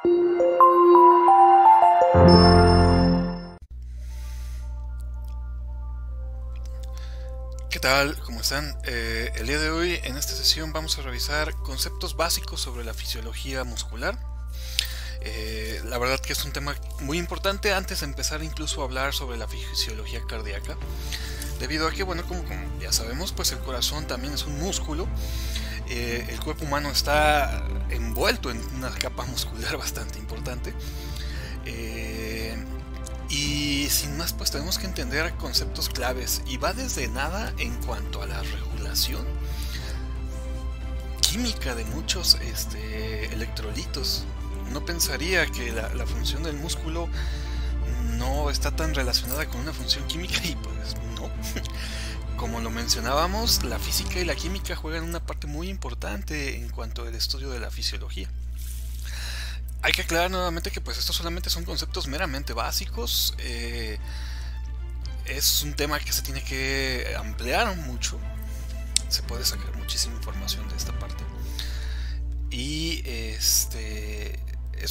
¿Qué tal? ¿Cómo están? El día de hoy en esta sesión vamos a revisar conceptos básicos sobre la fisiología muscular. La verdad que es un tema muy importante antes de empezar incluso a hablar sobre la fisiología cardíaca, debido a que, bueno, como ya sabemos, pues el corazón también es un músculo. El cuerpo humano está envuelto en una capa muscular bastante importante. Y sin más, pues tenemos que entender conceptos claves, y va desde nada en cuanto a la regulación química de muchos electrolitos. Uno pensaría que la función del músculo no está tan relacionada con una función química, y pues no. Como lo mencionábamos, la física y la química juegan una parte muy importante en cuanto al estudio de la fisiología. Hay que aclarar nuevamente que pues estos solamente son conceptos meramente básicos. Es un tema que se tiene que ampliar mucho. Se puede sacar muchísima información de esta parte. Y es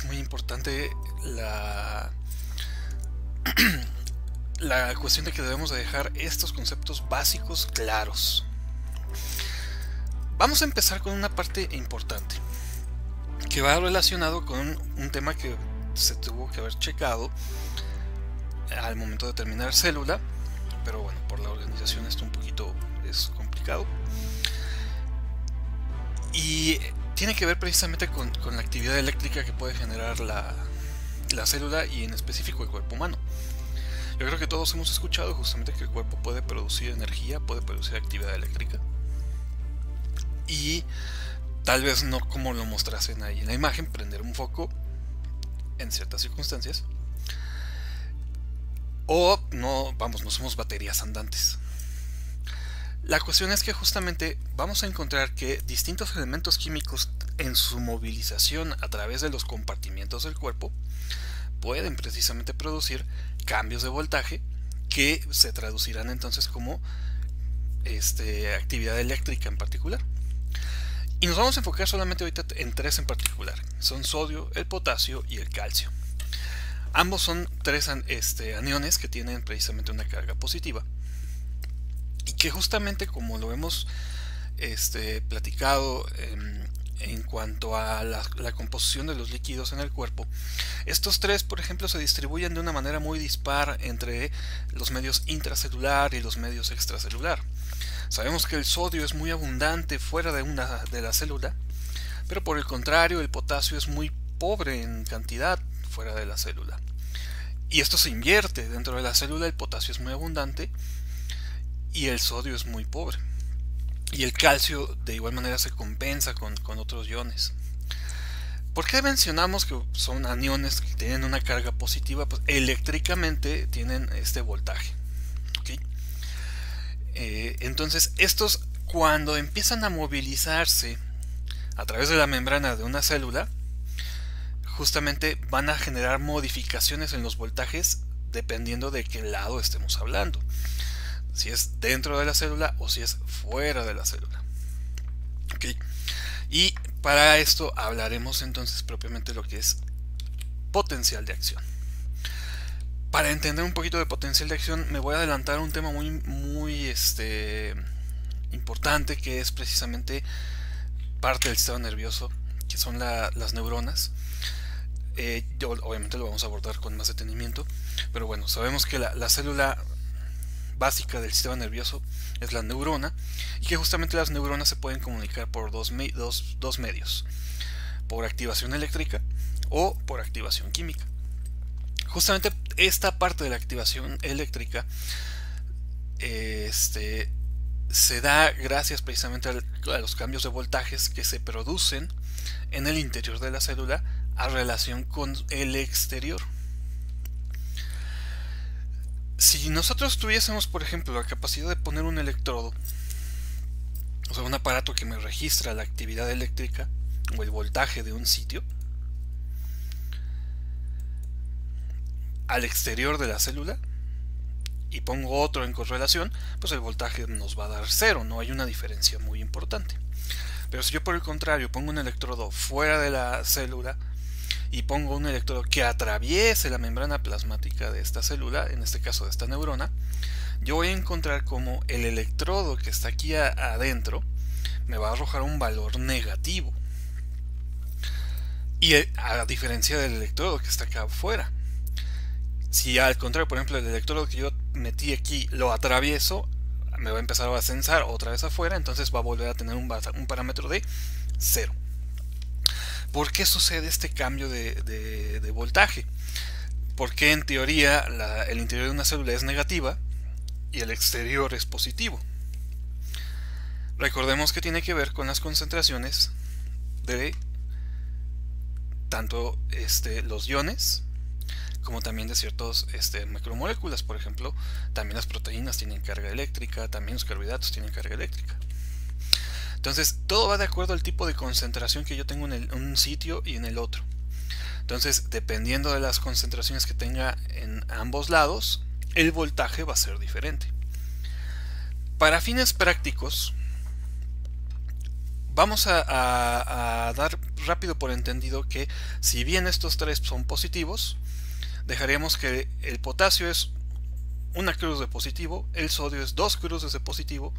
muy importante la cuestión de que debemos de dejar estos conceptos básicos claros. Vamos a empezar con una parte importante, que va relacionado con un tema que se tuvo que haber checado al momento de terminar célula, pero bueno, por la organización esto un poquito es complicado, y tiene que ver precisamente con la actividad eléctrica que puede generar la célula, y en específico el cuerpo humano. Yo creo que todos hemos escuchado justamente que el cuerpo puede producir energía, puede producir actividad eléctrica, y tal vez no como lo mostrasen ahí en la imagen, prender un foco en ciertas circunstancias. O no somos baterías andantes. La cuestión es que justamente vamos a encontrar que distintos elementos químicos en su movilización a través de los compartimientos del cuerpo pueden precisamente producir cambios de voltaje que se traducirán entonces como actividad eléctrica en particular. Y nos vamos a enfocar solamente ahorita en tres en particular. Son sodio, el potasio y el calcio. Ambos son tres aniones que tienen precisamente una carga positiva, y que justamente, como lo hemos platicado en cuanto a la composición de los líquidos en el cuerpo, estos tres, por ejemplo, se distribuyen de una manera muy dispar entre los medios intracelular y los medios extracelular. Sabemos que el sodio es muy abundante fuera de la célula, pero por el contrario el potasio es muy pobre en cantidad fuera de la célula. Y esto se invierte: dentro de la célula el potasio es muy abundante y el sodio es muy pobre. Y el calcio de igual manera se compensa con otros iones. ¿Por qué mencionamos que son aniones que tienen una carga positiva? Pues eléctricamente tienen este voltaje. ¿Okay? Entonces estos, cuando empiezan a movilizarse a través de la membrana de una célula, justamente van a generar modificaciones en los voltajes dependiendo de qué lado estemos hablando, si es dentro de la célula o si es fuera de la célula. ¿Okay? Y para esto hablaremos entonces propiamente de lo que es potencial de acción. Para entender un poquito de potencial de acción me voy a adelantar a un tema muy importante, que es precisamente parte del sistema nervioso, que son las neuronas. Obviamente lo vamos a abordar con más detenimiento, pero bueno, sabemos que la célula básica del sistema nervioso es la neurona, y que justamente las neuronas se pueden comunicar por dos medios: por activación eléctrica o por activación química. Justamente esta parte de la activación eléctrica se da gracias precisamente a los cambios de voltajes que se producen en el interior de la célula a relación con el exterior. Si nosotros tuviésemos, por ejemplo, la capacidad de poner un electrodo, o sea, un aparato que me registra la actividad eléctrica o el voltaje de un sitio, al exterior de la célula, y pongo otro en correlación, pues el voltaje nos va a dar cero, no hay una diferencia muy importante. Pero si yo por el contrario pongo un electrodo fuera de la célula y pongo un electrodo que atraviese la membrana plasmática de esta célula, en este caso de esta neurona, yo voy a encontrar como el electrodo que está aquí adentro me va a arrojar un valor negativo. Y a diferencia del electrodo que está acá afuera. Si al contrario, por ejemplo, el electrodo que yo metí aquí lo atravieso, me va a empezar a censar otra vez afuera, entonces va a volver a tener un parámetro de 0. ¿Por qué sucede este cambio de voltaje? Porque en teoría el interior de una célula es negativa y el exterior es positivo. Recordemos que tiene que ver con las concentraciones de tanto los iones como también de ciertas macromoléculas. Por ejemplo, también las proteínas tienen carga eléctrica, también los carbohidratos tienen carga eléctrica. Entonces todo va de acuerdo al tipo de concentración que yo tengo en un sitio y en el otro. Entonces, dependiendo de las concentraciones que tenga en ambos lados, el voltaje va a ser diferente. Para fines prácticos, vamos a dar rápido por entendido que si bien estos tres son positivos, dejaremos que el potasio es una cruz de positivo, el sodio es 2 cruces de positivo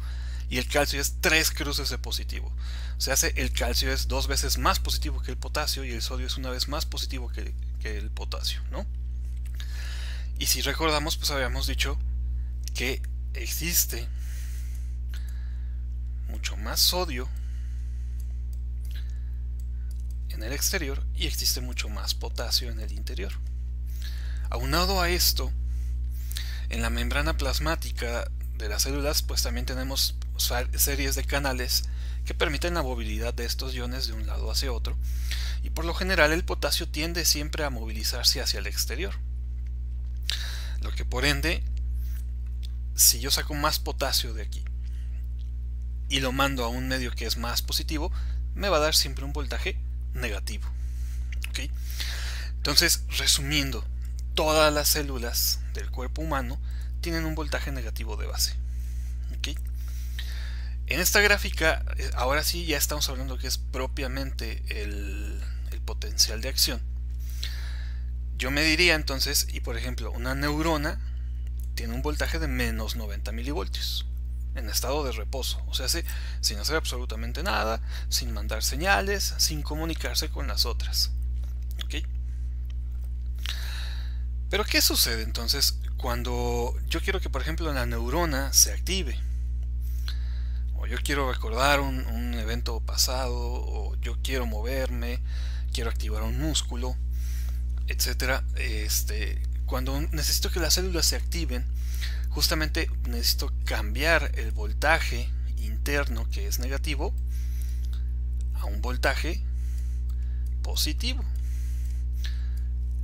y el calcio es 3 cruces de positivo. O sea, el calcio es 2 veces más positivo que el potasio y el sodio es una vez más positivo que el potasio, ¿no? Y si recordamos, pues habíamos dicho que existe mucho más sodio en el exterior y existe mucho más potasio en el interior. Aunado a esto, en la membrana plasmática de las células pues también tenemos series de canales que permiten la movilidad de estos iones de un lado hacia otro, y por lo general el potasio tiende siempre a movilizarse hacia el exterior, lo que por ende, si yo saco más potasio de aquí y lo mando a un medio que es más positivo, me va a dar siempre un voltaje negativo. ¿Okay? Entonces, resumiendo, todas las células del cuerpo humano tienen un voltaje negativo de base. ¿Okay? En esta gráfica, ahora sí ya estamos hablando que es propiamente el potencial de acción. Yo mediría entonces, y por ejemplo, una neurona tiene un voltaje de menos 90 milivoltios en estado de reposo, o sea, sin hacer absolutamente nada, sin mandar señales, sin comunicarse con las otras. ¿Okay? Pero ¿qué sucede entonces cuando yo quiero que, por ejemplo, la neurona se active? O yo quiero recordar un evento pasado, o yo quiero moverme, quiero activar un músculo, etcétera. Cuando necesito que las células se activen, justamente necesito cambiar el voltaje interno, que es negativo, a un voltaje positivo,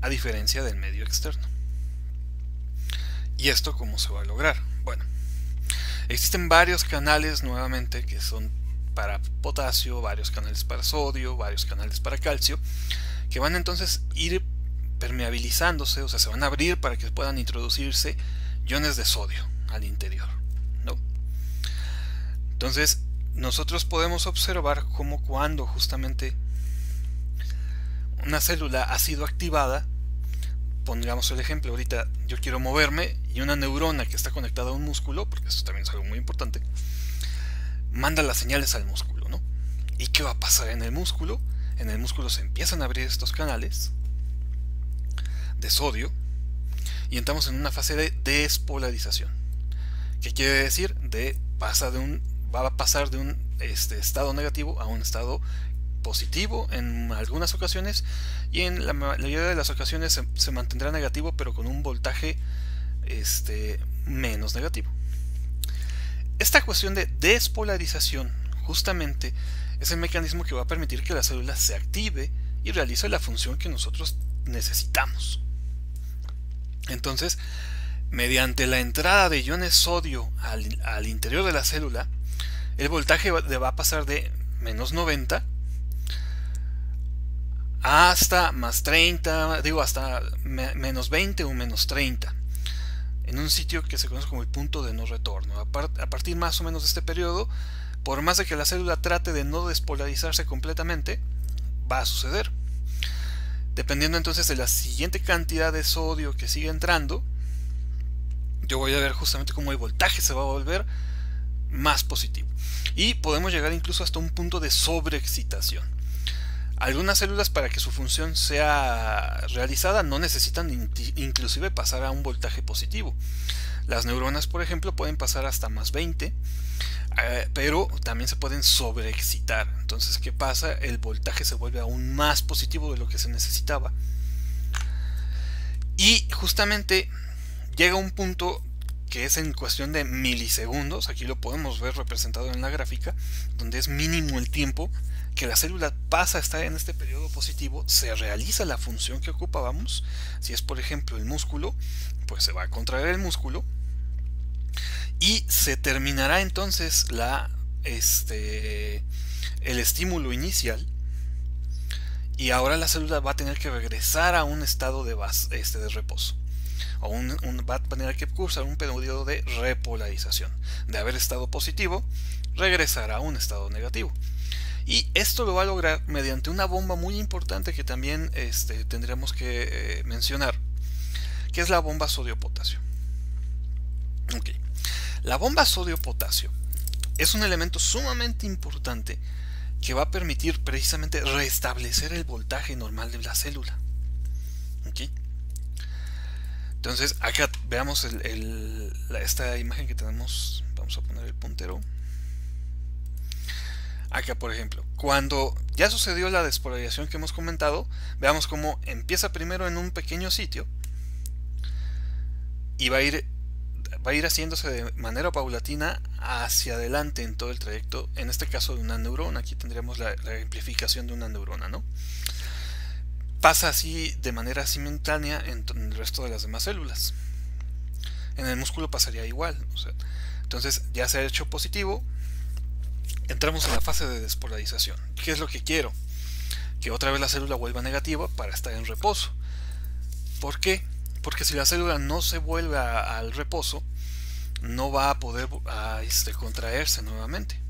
a diferencia del medio externo. ¿Y esto cómo se va a lograr? Bueno, existen varios canales nuevamente que son para potasio, varios canales para sodio, varios canales para calcio, que van entonces a ir permeabilizándose, o sea, se van a abrir para que puedan introducirse iones de sodio al interior, ¿no? Entonces, nosotros podemos observar cómo cuando justamente una célula ha sido activada, pongamos el ejemplo, ahorita yo quiero moverme y una neurona que está conectada a un músculo, porque esto también es algo muy importante, manda las señales al músculo, ¿no? ¿Y qué va a pasar en el músculo? En el músculo se empiezan a abrir estos canales de sodio y entramos en una fase de despolarización. ¿Qué quiere decir? Va a pasar de un estado negativo a un estado positivo en algunas ocasiones, y en la mayoría de las ocasiones se mantendrá negativo, pero con un voltaje menos negativo. Esta cuestión de despolarización justamente es el mecanismo que va a permitir que la célula se active y realice la función que nosotros necesitamos. Entonces, mediante la entrada de iones sodio al interior de la célula, el voltaje va a pasar de menos 90 hasta más 30, hasta menos 20 o menos 30, en un sitio que se conoce como el punto de no retorno. A partir más o menos de este periodo, por más de que la célula trate de no despolarizarse completamente, va a suceder. Dependiendo entonces de la siguiente cantidad de sodio que sigue entrando, yo voy a ver justamente cómo el voltaje se va a volver más positivo. Y podemos llegar incluso hasta un punto de sobreexcitación. Algunas células, para que su función sea realizada, no necesitan inclusive pasar a un voltaje positivo. Las neuronas, por ejemplo, pueden pasar hasta más 20, pero también se pueden sobreexcitar. Entonces, ¿qué pasa? El voltaje se vuelve aún más positivo de lo que se necesitaba. Y justamente llega un punto que es en cuestión de milisegundos. Aquí lo podemos ver representado en la gráfica, donde es mínimo el tiempo que la célula pasa a estar en este periodo positivo, se realiza la función que ocupábamos. Si es, por ejemplo, el músculo, pues se va a contraer el músculo y se terminará entonces el estímulo inicial, y ahora la célula va a tener que regresar a un estado de reposo, o va a tener que cursar un periodo de repolarización. De haber estado positivo, regresará a un estado negativo. Y esto lo va a lograr mediante una bomba muy importante que también tendremos que mencionar, que es la bomba sodio-potasio. Okay. La bomba sodio-potasio es un elemento sumamente importante que va a permitir precisamente restablecer el voltaje normal de la célula. Okay. Entonces, acá veamos esta imagen que tenemos. Vamos a poner el puntero. Acá, por ejemplo, cuando ya sucedió la despolarización que hemos comentado, veamos cómo empieza primero en un pequeño sitio y va a ir haciéndose de manera paulatina hacia adelante en todo el trayecto, en este caso de una neurona. Aquí tendríamos la amplificación de una neurona, ¿no? Pasa así de manera simultánea en el resto de las demás células. En el músculo pasaría igual. Entonces ya se ha hecho positivo, entramos en la fase de despolarización. ¿Qué es lo que quiero? Que otra vez la célula vuelva negativa para estar en reposo. ¿Por qué? Porque si la célula no se vuelve al reposo, no va a poder contraerse nuevamente.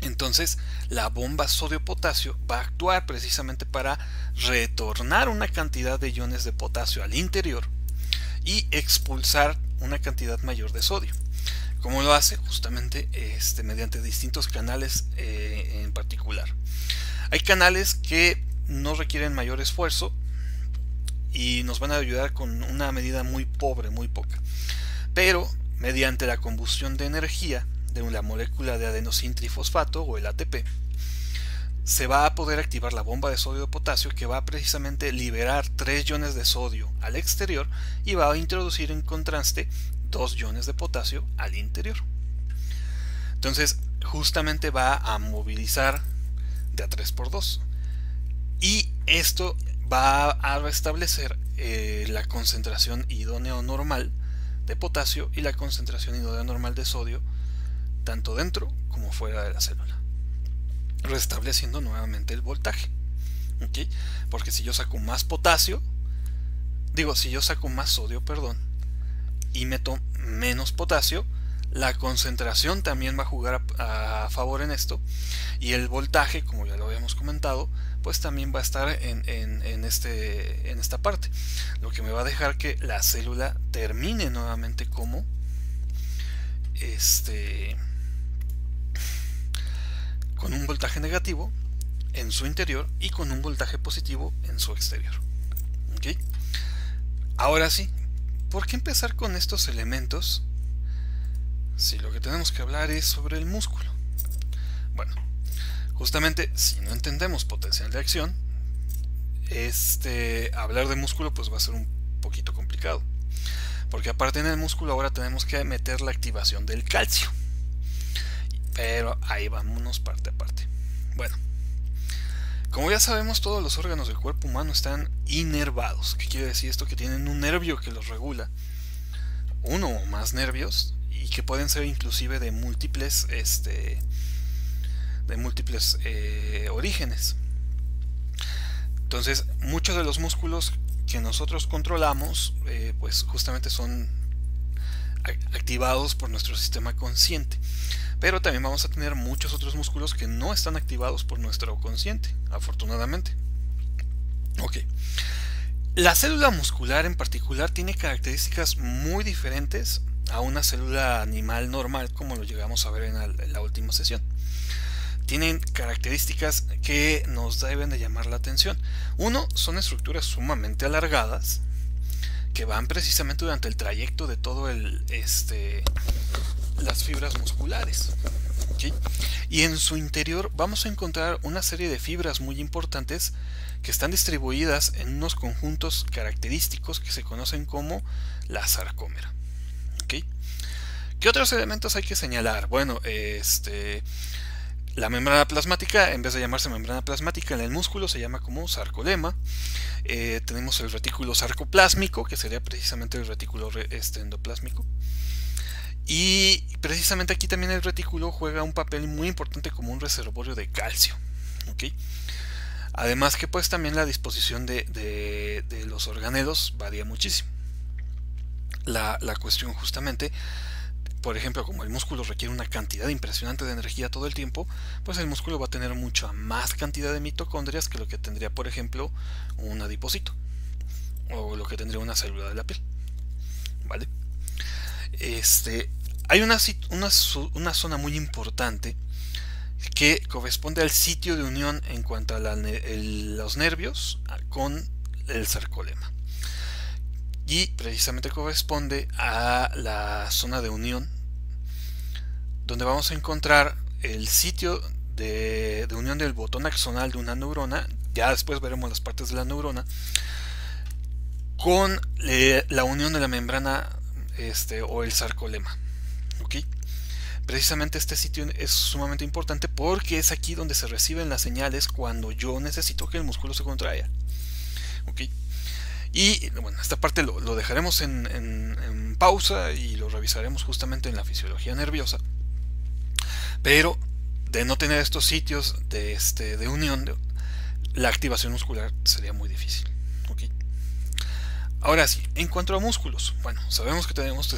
Entonces, la bomba sodio-potasio va a actuar precisamente para retornar una cantidad de iones de potasio al interior y expulsar una cantidad mayor de sodio. ¿Cómo lo hace? Justamente mediante distintos canales en particular. Hay canales que no requieren mayor esfuerzo y nos van a ayudar con una medida muy pobre, muy poca. Pero mediante la combustión de energía de la molécula de adenosin trifosfato, o el ATP, se va a poder activar la bomba de sodio-potasio, que va a precisamente liberar 3 iones de sodio al exterior y va a introducir en contraste 2 iones de potasio al interior. Entonces justamente va a movilizar de a 3×2, y esto va a restablecer la concentración idónea normal de potasio y la concentración idónea normal de sodio, tanto dentro como fuera de la célula, restableciendo nuevamente el voltaje. ¿Okay? Porque si yo saco más sodio, y meto menos potasio, la concentración también va a jugar a favor en esto, y el voltaje, como ya lo habíamos comentado, pues también va a estar en esta parte, lo que me va a dejar que la célula termine nuevamente como con un voltaje negativo en su interior y con un voltaje positivo en su exterior. ¿Okay? Ahora sí, ¿por qué empezar con estos elementos si lo que tenemos que hablar es sobre el músculo? Bueno, justamente si no entendemos potencial de acción, hablar de músculo pues va a ser un poquito complicado, porque aparte en el músculo ahora tenemos que meter la activación del calcio. Pero ahí vámonos parte a parte. Bueno, como ya sabemos, todos los órganos del cuerpo humano están inervados. ¿Qué quiere decir esto? Que tienen un nervio que los regula, uno o más nervios, y que pueden ser inclusive de múltiples orígenes. Entonces, muchos de los músculos que nosotros controlamos, pues justamente son activados por nuestro sistema consciente. Pero también vamos a tener muchos otros músculos que no están activados por nuestro consciente, afortunadamente. Ok. La célula muscular en particular tiene características muy diferentes a una célula animal normal, como lo llegamos a ver en la última sesión. Tienen características que nos deben de llamar la atención. Uno, son estructuras sumamente alargadas que van precisamente durante el trayecto de todo las fibras musculares. ¿Okay? Y en su interior vamos a encontrar una serie de fibras muy importantes que están distribuidas en unos conjuntos característicos que se conocen como la sarcómera. ¿Okay? ¿Qué otros elementos hay que señalar? Bueno, la membrana plasmática, en vez de llamarse membrana plasmática en el músculo, se llama como sarcolema. Tenemos el retículo sarcoplásmico, que sería precisamente el retículo endoplásmico. Y precisamente aquí también el retículo juega un papel muy importante como un reservorio de calcio. ¿Okay? Además que pues también la disposición de los organelos varía muchísimo. La cuestión justamente, por ejemplo, como el músculo requiere una cantidad impresionante de energía todo el tiempo, pues el músculo va a tener mucha más cantidad de mitocondrias que lo que tendría, por ejemplo, un adipocito o lo que tendría una célula de la piel. ¿Vale? Hay una zona muy importante que corresponde al sitio de unión en cuanto a los nervios con el sarcolema. Y precisamente corresponde a la zona de unión, donde vamos a encontrar el sitio de unión del botón axonal de una neurona. Ya después veremos las partes de la neurona, con la unión de la membrana o el sarcolema. ¿Okay? Precisamente este sitio es sumamente importante porque es aquí donde se reciben las señales cuando yo necesito que el músculo se contraiga. ¿Okay? Y bueno, esta parte lo dejaremos en pausa y lo revisaremos justamente en la fisiología nerviosa. Pero de no tener estos sitios de unión, la activación muscular sería muy difícil. ¿Okay? Ahora sí, en cuanto a músculos, bueno, sabemos que tenemos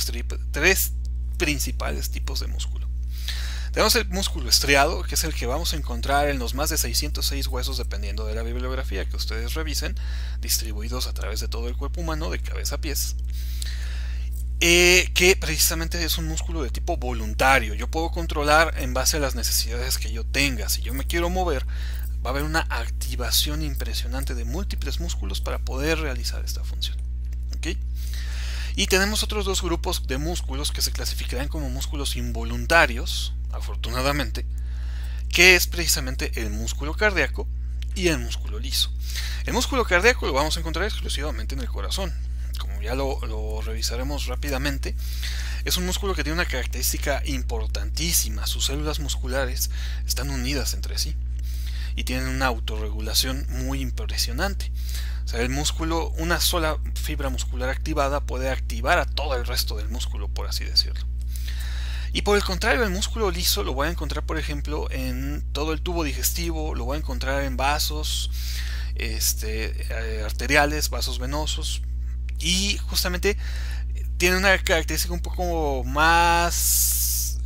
tres principales tipos de músculo. Tenemos el músculo estriado, que es el que vamos a encontrar en los más de 606 huesos, dependiendo de la bibliografía que ustedes revisen, distribuidos a través de todo el cuerpo humano, de cabeza a pies, que precisamente es un músculo de tipo voluntario. Yo puedo controlar en base a las necesidades que yo tenga. Si yo me quiero mover, va a haber una activación impresionante de múltiples músculos para poder realizar esta función. ¿Okay? Y tenemos otros dos grupos de músculos que se clasificarán como músculos involuntarios, afortunadamente, que es precisamente el músculo cardíaco y el músculo liso. El músculo cardíaco lo vamos a encontrar exclusivamente en el corazón. Como ya lo revisaremos rápidamente, es un músculo que tiene una característica importantísima. Sus células musculares están unidas entre sí y tienen una autorregulación muy impresionante. O sea, el músculo, una sola fibra muscular activada puede activar a todo el resto del músculo, por así decirlo. Y por el contrario, el músculo liso lo voy a encontrar, por ejemplo, en todo el tubo digestivo, lo voy a encontrar en vasos arteriales, vasos venosos, y justamente tiene una característica un poco más,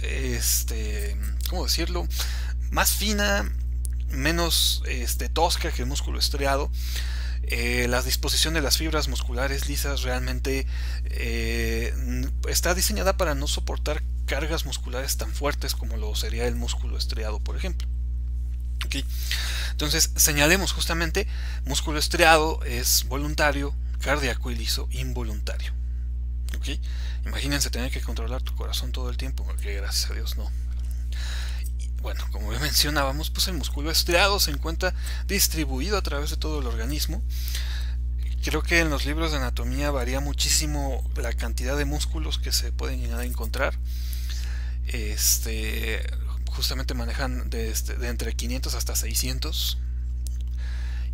¿cómo decirlo?, más fina, menos tosca que el músculo estriado. La disposición de las fibras musculares lisas realmente está diseñada para no soportar cargas musculares tan fuertes como lo sería el músculo estriado, por ejemplo. ¿Okay? Entonces señalemos justamente: músculo estriado es voluntario, cardíaco y liso involuntario. ¿Okay? Imagínense tener que controlar tu corazón todo el tiempo, porque gracias a Dios no. Bueno, como ya mencionábamos, pues el músculo estriado se encuentra distribuido a través de todo el organismo. Creo que en los libros de anatomía varía muchísimo la cantidad de músculos que se pueden llegar a encontrar. Justamente manejan de entre 500 hasta 600.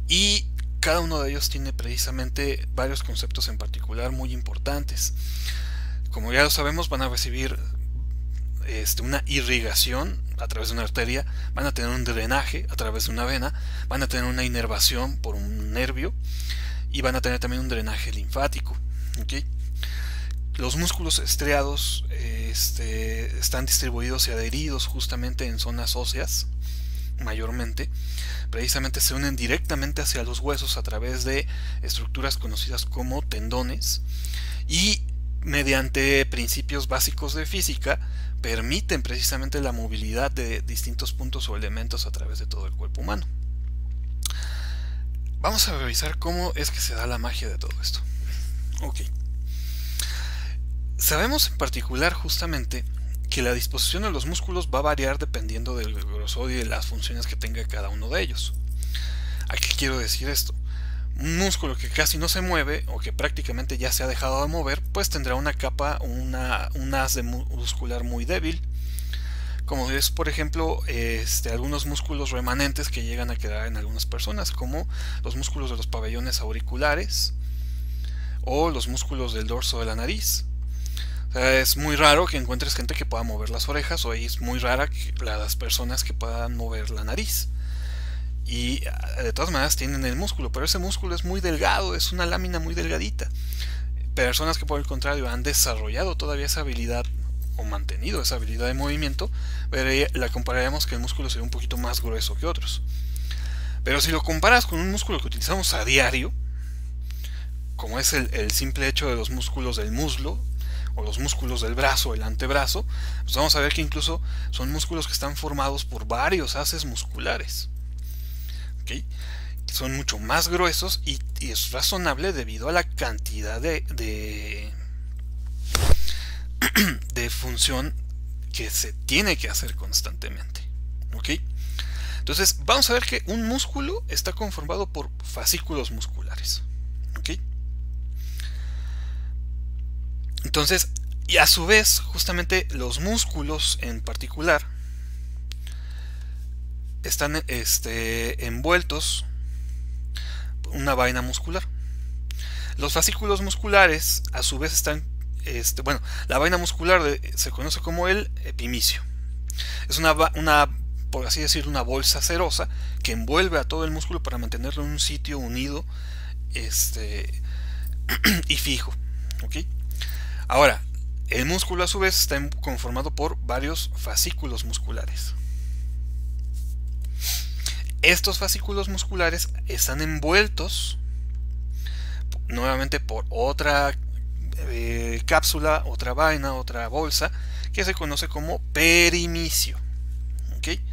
Y cada uno de ellos tiene precisamente varios conceptos en particular muy importantes. Como ya lo sabemos, van a recibir una irrigación a través de una arteria, van a tener un drenaje a través de una vena, van a tener una inervación por un nervio y van a tener también un drenaje linfático. ¿Okay? Los músculos estriados están distribuidos y adheridos justamente en zonas óseas. mayormente, precisamente se unen directamente hacia los huesos a través de estructuras conocidas como tendones, y mediante principios básicos de física permiten precisamente la movilidad de distintos puntos o elementos a través de todo el cuerpo humano. Vamos a revisar cómo es que se da la magia de todo esto. Ok. Sabemos en particular justamente que la disposición de los músculos va a variar dependiendo del grosor y de las funciones que tenga cada uno de ellos. ¿A qué quiero decir esto? Un músculo que casi no se mueve o que prácticamente ya se ha dejado de mover, pues tendrá una capa, un haz muscular muy débil, como es por ejemplo algunos músculos remanentes que llegan a quedar en algunas personas, como los músculos de los pabellones auriculares o los músculos del dorso de la nariz. O sea, es muy raro que encuentres gente que pueda mover las orejas, o es muy rara las personas que puedan mover la nariz. Y de todas maneras tienen el músculo, pero ese músculo es muy delgado, es una lámina muy delgadita. Personas que por el contrario han desarrollado todavía esa habilidad o mantenido esa habilidad de movimiento, la compararemos que el músculo sería un poquito más grueso que otros. Pero si lo comparas con un músculo que utilizamos a diario, como es el simple hecho de los músculos del muslo o los músculos del brazo, el antebrazo, pues vamos a ver que incluso son músculos que están formados por varios haces musculares. ¿Okay? Son mucho más gruesos y es razonable debido a la cantidad de función que se tiene que hacer constantemente. ¿Okay? Entonces vamos a ver que un músculo está conformado por fascículos musculares. ¿Okay? Entonces, y a su vez, justamente los músculos en particular están envueltos por una vaina muscular. Los fascículos musculares a su vez están la vaina muscular se conoce como el epimicio. Es una, por así decirlo, una bolsa cerosa que envuelve a todo el músculo para mantenerlo en un sitio unido y fijo. ¿Okay? Ahora, el músculo a su vez está conformado por varios fascículos musculares. Estos fascículos musculares están envueltos nuevamente por otra cápsula, otra vaina, otra bolsa que se conoce como perimicio. ¿Okay?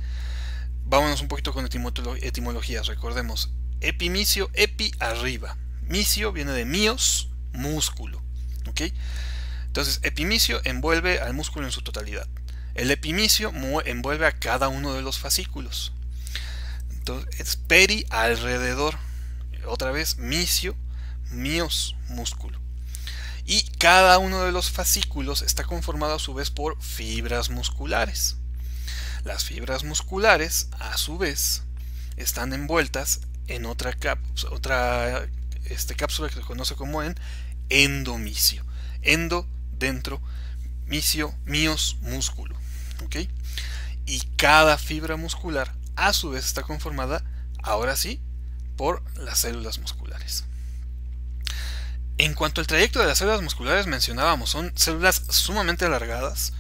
Vámonos un poquito con etimologías. Recordemos, epimicio, epi, arriba. Micio viene de mios, músculo. ¿Okay? Entonces, epimicio envuelve al músculo en su totalidad. El epimicio envuelve a cada uno de los fascículos. Entonces, es peri, alrededor. Otra vez, micio, mios, músculo. Y cada uno de los fascículos está conformado a su vez por fibras musculares. Las fibras musculares, a su vez, están envueltas en otra cápsula que se conoce como endomicio. Endo, dentro, micio, mios, músculo. ¿Okay? Y cada fibra muscular a su vez está conformada, ahora sí, por las células musculares. En cuanto al trayecto de las células musculares mencionábamos, son células sumamente alargadas,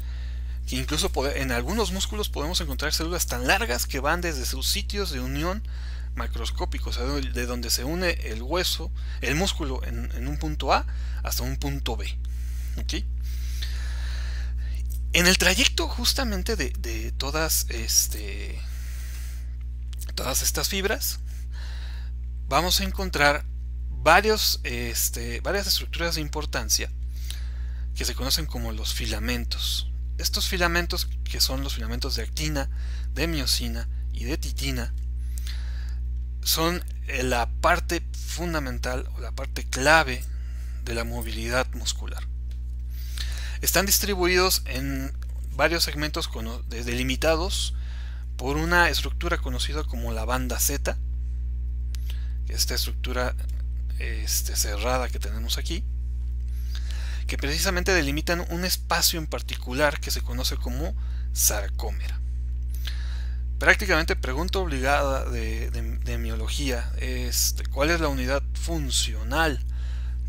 que incluso en algunos músculos podemos encontrar células tan largas que van desde sus sitios de unión macroscópicos, o sea, de donde se une el hueso, el músculo en un punto A hasta un punto B. ¿Okay? En el trayecto justamente de todas estas fibras vamos a encontrar varias estructuras de importancia que se conocen como los filamentos. Estos filamentos, que son los filamentos de actina, de miosina y de titina, son la parte fundamental o la parte clave de la movilidad muscular. Están distribuidos en varios segmentos delimitados por una estructura conocida como la banda Z, esta estructura cerrada que tenemos aquí, que precisamente delimitan un espacio en particular que se conoce como sarcómera. Prácticamente pregunta obligada de miología es ¿cuál es la unidad funcional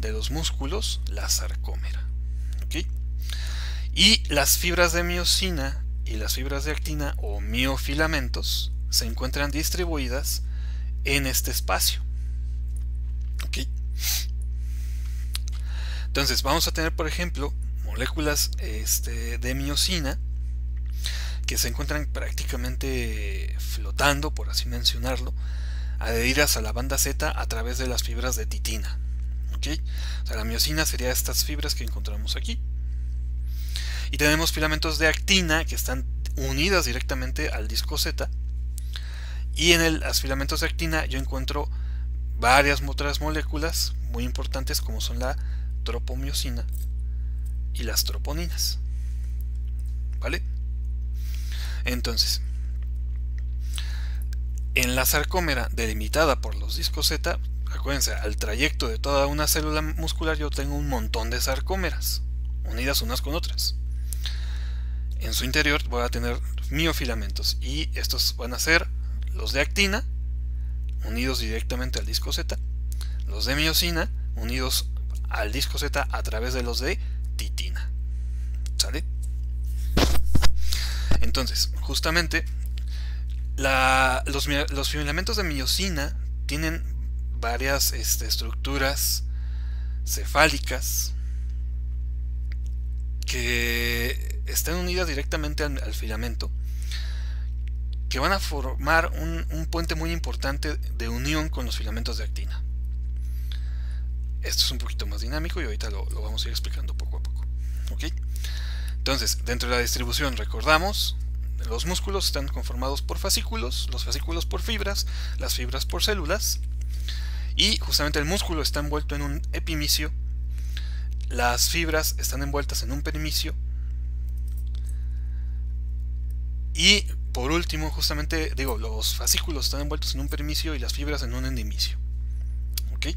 de los músculos? La sarcómera. ¿Okay? Y las fibras de miosina y las fibras de actina o miofilamentos se encuentran distribuidas en este espacio. ¿Okay? Entonces vamos a tener, por ejemplo, moléculas de miosina que se encuentran prácticamente flotando, por así mencionarlo, adheridas a la banda Z a través de las fibras de titina. ¿Okay? O sea, la miosina sería estas fibras que encontramos aquí. Y tenemos filamentos de actina que están unidas directamente al disco Z. Y en los filamentos de actina yo encuentro varias otras moléculas muy importantes, como son la tropomiosina y las troponinas. ¿Vale? Entonces, en la sarcómera delimitada por los discos Z, acuérdense, al trayecto de toda una célula muscular yo tengo un montón de sarcómeras unidas unas con otras. En su interior voy a tener miofilamentos, y estos van a ser los de actina unidos directamente al disco Z, los de miosina unidos al disco Z a través de los de titina. ¿Sale? Entonces, justamente los filamentos de miosina tienen varias estructuras cefálicas que están unidas directamente al filamento, que van a formar un puente muy importante de unión con los filamentos de actina. Esto es un poquito más dinámico y ahorita lo vamos a ir explicando poco a poco. ¿Okay? Entonces, dentro de la distribución, recordamos, los músculos están conformados por fascículos, los fascículos por fibras, las fibras por células, y justamente el músculo está envuelto en un epimicio, las fibras están envueltas en un perimicio, y por último, justamente, los fascículos están envueltos en un perimicio y las fibras en un endimicio. ¿Ok?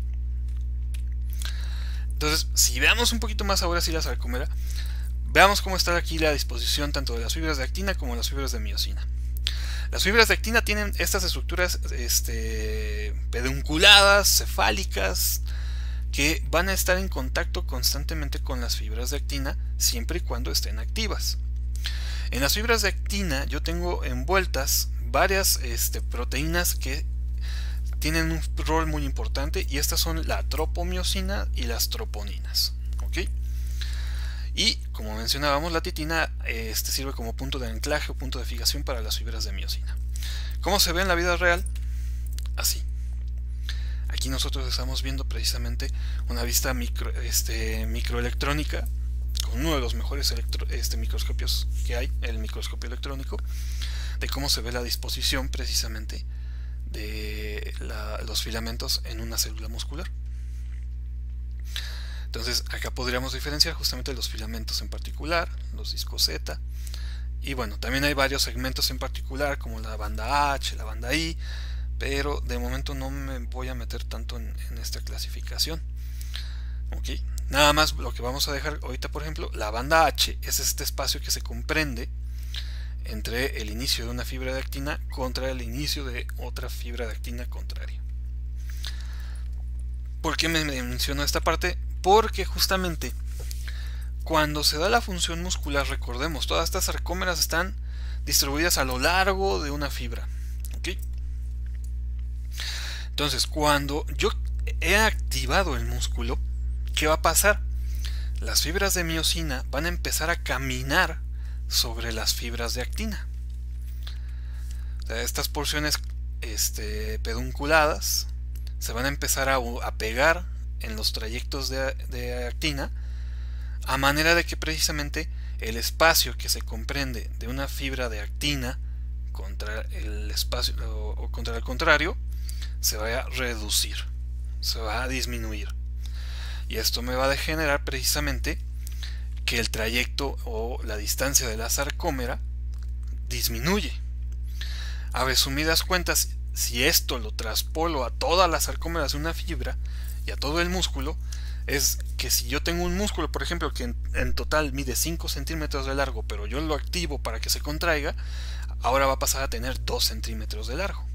Entonces, si veamos un poquito más ahora sí la sarcómera, veamos cómo está aquí la disposición tanto de las fibras de actina como de las fibras de miosina. Las fibras de actina tienen estas estructuras pedunculadas, cefálicas, que van a estar en contacto constantemente con las fibras de actina siempre y cuando estén activas. En las fibras de actina yo tengo envueltas varias proteínas que tienen un rol muy importante, y estas son la tropomiosina y las troponinas. ¿Ok? Y como mencionábamos, la titina sirve como punto de anclaje o punto de fijación para las fibras de miosina. ¿Cómo se ve en la vida real? Así. Aquí nosotros estamos viendo precisamente una vista microelectrónica con uno de los mejores microscopios que hay, el microscopio electrónico, de cómo se ve la disposición precisamente de los filamentos en una célula muscular. Entonces acá podríamos diferenciar justamente los filamentos en particular, los discos Z, y bueno, también hay varios segmentos en particular como la banda H, la banda I, pero de momento no me voy a meter tanto en esta clasificación. ¿Ok? Nada más lo que vamos a dejar ahorita, por ejemplo, la banda H es este espacio que se comprende entre el inicio de una fibra de actina contra el inicio de otra fibra de actina contraria. ¿Por qué me menciono esta parte? Porque justamente cuando se da la función muscular, recordemos, todas estas sarcómeras están distribuidas a lo largo de una fibra. ¿Ok? Entonces, cuando yo he activado el músculo, ¿qué va a pasar? Las fibras de miosina van a empezar a caminar sobre las fibras de actina. O sea, estas porciones pedunculadas se van a empezar a pegar en los trayectos de actina, a manera de que precisamente el espacio que se comprende de una fibra de actina contra el espacio o contra el contrario se va a reducir, se va a disminuir. Y esto me va a generar precisamente que el trayecto o la distancia de la sarcómera disminuye. A resumidas cuentas, si esto lo traspolo a todas las sarcómeras de una fibra y a todo el músculo, es que si yo tengo un músculo, por ejemplo, que en total mide 5 centímetros de largo, pero yo lo activo para que se contraiga, ahora va a pasar a tener 2 centímetros de largo.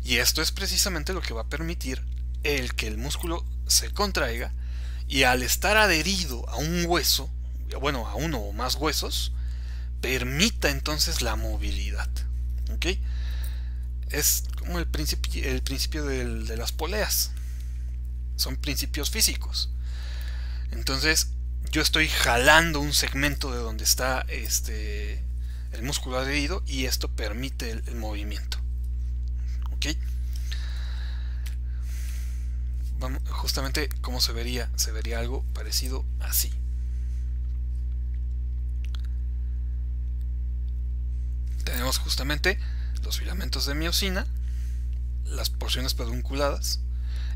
Y esto es precisamente lo que va a permitir que el músculo se contraiga, y al estar adherido a un hueso, bueno, a uno o más huesos, permita entonces la movilidad. ¿Ok? es como el principio de las poleas. Son principios físicos. Entonces yo estoy jalando un segmento de donde está el músculo adherido y esto permite el movimiento. ¿Ok? Vamos, justamente como se vería algo parecido así. Tenemos justamente los filamentos de miosina, las porciones pedunculadas,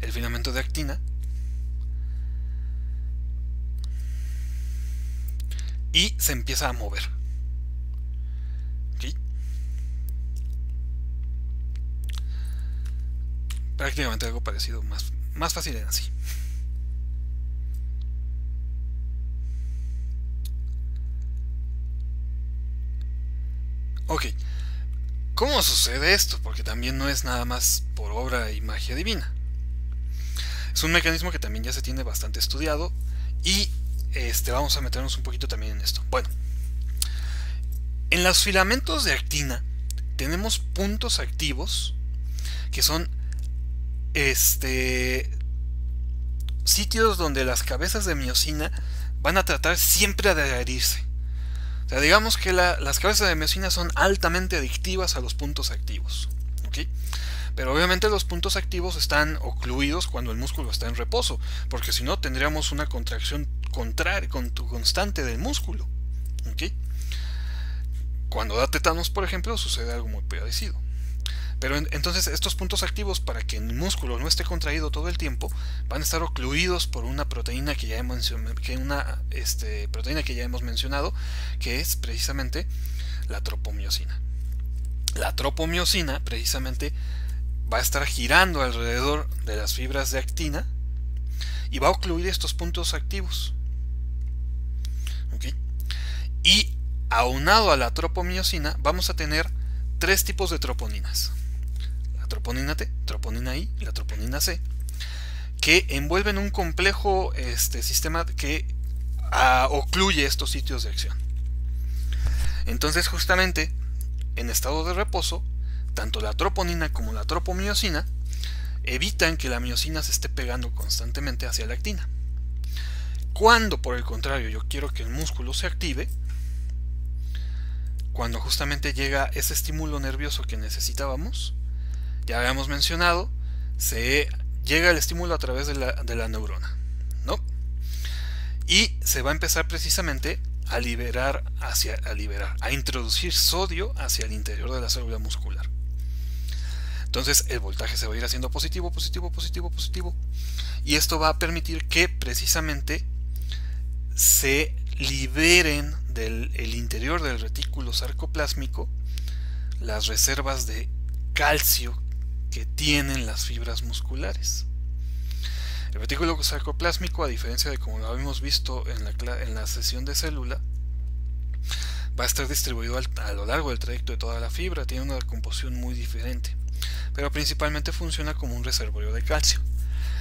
el filamento de actina y se empieza a mover. ¿Okay? Prácticamente algo parecido, más fácil en así. Ok, ¿cómo sucede esto? Porque también no es nada más por obra y magia divina. Es un mecanismo que también ya se tiene bastante estudiado y vamos a meternos un poquito también en esto. Bueno, en los filamentos de actina tenemos puntos activos que son sitios donde las cabezas de miosina van a tratar siempre de adherirse. O sea, digamos que las cabezas de miosina son altamente adictivas a los puntos activos. ¿Okay? Pero obviamente los puntos activos están ocluidos cuando el músculo está en reposo, porque si no tendríamos una contracción constante del músculo. ¿Okay? Cuando da tétanos, por ejemplo, sucede algo muy parecido. Pero entonces estos puntos activos, para que el músculo no esté contraído todo el tiempo, van a estar ocluidos por una proteína que ya hemos mencionado, que es precisamente la tropomiosina. La tropomiosina precisamente va a estar girando alrededor de las fibras de actina y va a ocluir estos puntos activos. ¿Okay? Y aunado a la tropomiosina vamos a tener tres tipos de troponinas: la troponina T, troponina I y la troponina C, que envuelven un complejo sistema que ocluye estos sitios de acción. Entonces, justamente en estado de reposo, tanto la troponina como la tropomiosina evitan que la miosina se esté pegando constantemente hacia la actina. Cuando, por el contrario, yo quiero que el músculo se active, cuando justamente llega ese estímulo nervioso que necesitábamos, ya habíamos mencionado, llega el estímulo a través de la neurona, ¿no? Y se va a empezar precisamente a introducir sodio hacia el interior de la célula muscular. Entonces el voltaje se va a ir haciendo positivo, positivo, positivo, positivo, y esto va a permitir que precisamente se liberen del interior del retículo sarcoplásmico las reservas de calcio que tienen las fibras musculares. El retículo sarcoplásmico, a diferencia de como lo habíamos visto en la sesión de célula, va a estar distribuido a lo largo del trayecto de toda la fibra, tiene una composición muy diferente, pero principalmente funciona como un reservorio de calcio.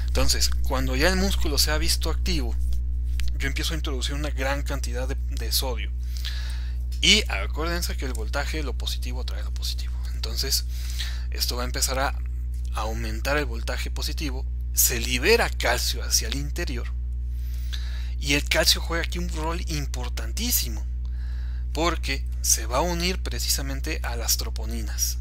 Entonces, cuando ya el músculo se ha visto activo, yo empiezo a introducir una gran cantidad de sodio. Y acuérdense que el voltaje, lo positivo trae lo positivo. Entonces, esto va a empezar a aumentar el voltaje positivo, se libera calcio hacia el interior, y el calcio juega aquí un rol importantísimo, porque se va a unir precisamente a las troponinas.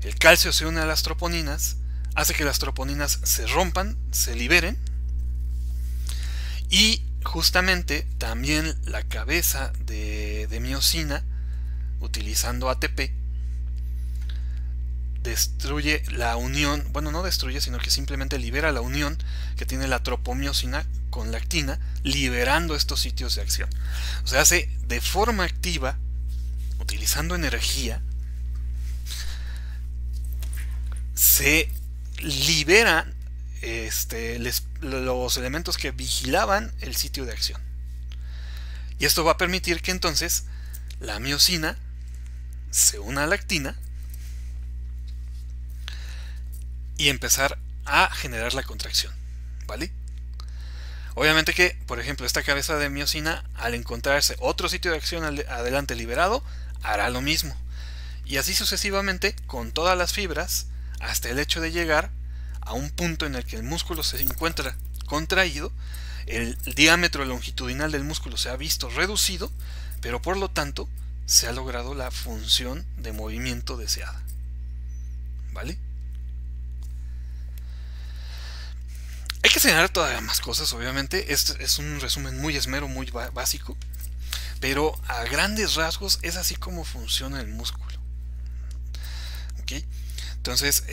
El calcio se une a las troponinas, hace que las troponinas se rompan, se liberen, y justamente también la cabeza de miosina, utilizando ATP, destruye la unión, bueno, no destruye, sino que simplemente libera la unión que tiene la tropomiosina con la actina, liberando estos sitios de acción. O sea, hace de forma activa, utilizando energía, se liberan los elementos que vigilaban el sitio de acción. Y esto va a permitir que entonces la miosina se una a la actina y empezar a generar la contracción, ¿vale? Obviamente que, por ejemplo, esta cabeza de miosina, al encontrarse otro sitio de acción adelante liberado, hará lo mismo. y así sucesivamente con todas las fibras, hasta el hecho de llegar a un punto en el que el músculo se encuentra contraído, el diámetro longitudinal del músculo se ha visto reducido, pero por lo tanto se ha logrado la función de movimiento deseada. ¿Vale? Hay que señalar todavía más cosas, obviamente. Este es un resumen muy esmero, muy básico, pero a grandes rasgos es así como funciona el músculo. ¿Ok? Entonces,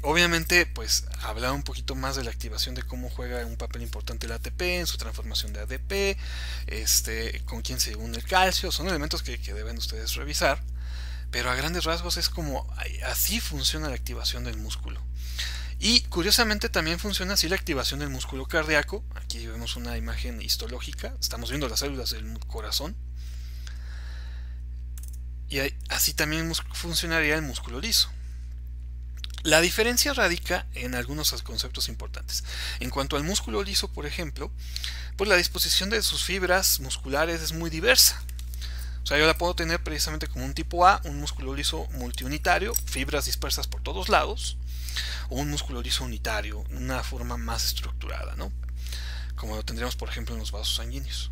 obviamente, pues hablar un poquito más de la activación, de cómo juega un papel importante el ATP en su transformación de ADP, con quién se une el calcio, son elementos que deben ustedes revisar, pero a grandes rasgos es como así funciona la activación del músculo. Y curiosamente también funciona así la activación del músculo cardíaco. Aquí vemos una imagen histológica, estamos viendo las células del corazón. Y así también funcionaría el músculo liso. La diferencia radica en algunos conceptos importantes. En cuanto al músculo liso, por ejemplo, pues la disposición de sus fibras musculares es muy diversa. O sea, yo la puedo tener precisamente como un tipo A, un músculo liso multiunitario, fibras dispersas por todos lados, o un músculo liso unitario, una forma más estructurada, ¿no? Como lo tendríamos, por ejemplo, en los vasos sanguíneos.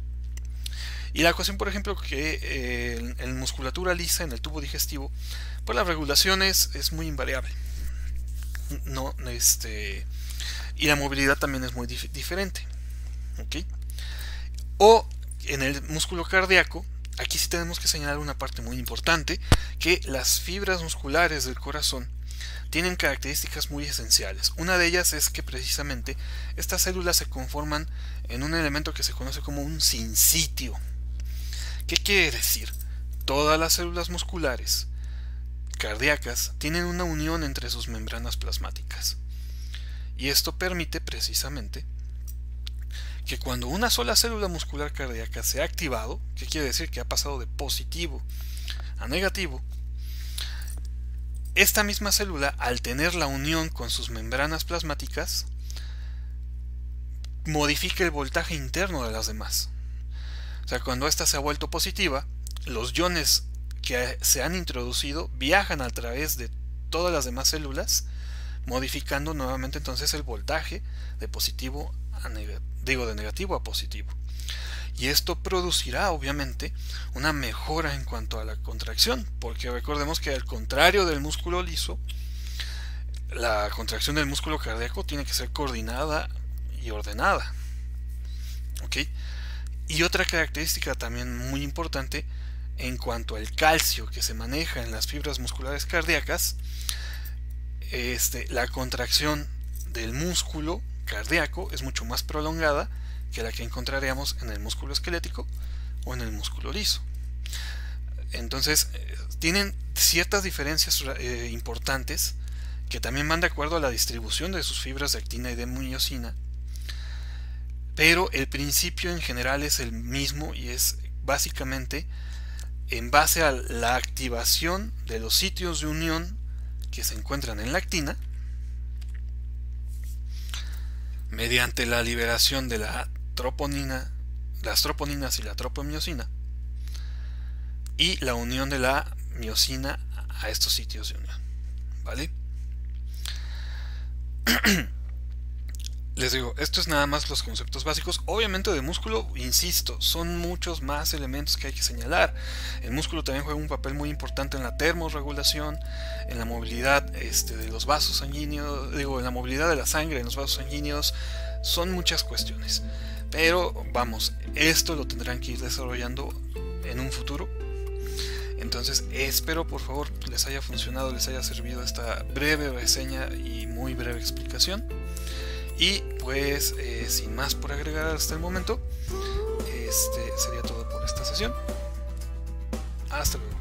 Y la cuestión, por ejemplo, que en musculatura lisa, en el tubo digestivo, pues la regulación es muy invariable. No, y la movilidad también es muy diferente. ¿Okay? O en el músculo cardíaco, aquí sí tenemos que señalar una parte muy importante, que las fibras musculares del corazón tienen características muy esenciales. Una de ellas es que precisamente estas células se conforman en un elemento que se conoce como un sincitio. ¿Qué quiere decir? Todas las células musculares cardíacas tienen una unión entre sus membranas plasmáticas. Y esto permite precisamente que cuando una sola célula muscular cardíaca se ha activado, ¿qué quiere decir? Que ha pasado de positivo a negativo, esta misma célula, al tener la unión con sus membranas plasmáticas, modifica el voltaje interno de las demás. O sea, cuando esta se ha vuelto positiva, los iones que se han introducido viajan a través de todas las demás células, modificando nuevamente entonces el voltaje de positivo a de negativo a positivo. Y esto producirá obviamente una mejora en cuanto a la contracción, porque recordemos que al contrario del músculo liso, la contracción del músculo cardíaco tiene que ser coordinada y ordenada. ¿Ok? Y otra característica también muy importante en cuanto al calcio que se maneja en las fibras musculares cardíacas, la contracción del músculo cardíaco es mucho más prolongada que la que encontraríamos en el músculo esquelético o en el músculo liso. Entonces tienen ciertas diferencias importantes que también van de acuerdo a la distribución de sus fibras de actina y de miosina, pero el principio en general es el mismo y es básicamente en base a la activación de los sitios de unión que se encuentran en la actina mediante la liberación de la troponina, las troponinas y la tropomiosina, y la unión de la miosina a estos sitios de unión. ¿Vale? Les digo, esto es nada más los conceptos básicos. Obviamente de músculo, insisto, son muchos más elementos que hay que señalar. El músculo también juega un papel muy importante en la termorregulación, en la movilidad de los vasos sanguíneos, en la movilidad de la sangre en los vasos sanguíneos. Son muchas cuestiones. Pero vamos, esto lo tendrán que ir desarrollando en un futuro. Entonces espero por favor les haya funcionado, les haya servido esta breve reseña y muy breve explicación. Y pues sin más por agregar hasta el momento, sería todo por esta sesión. Hasta luego.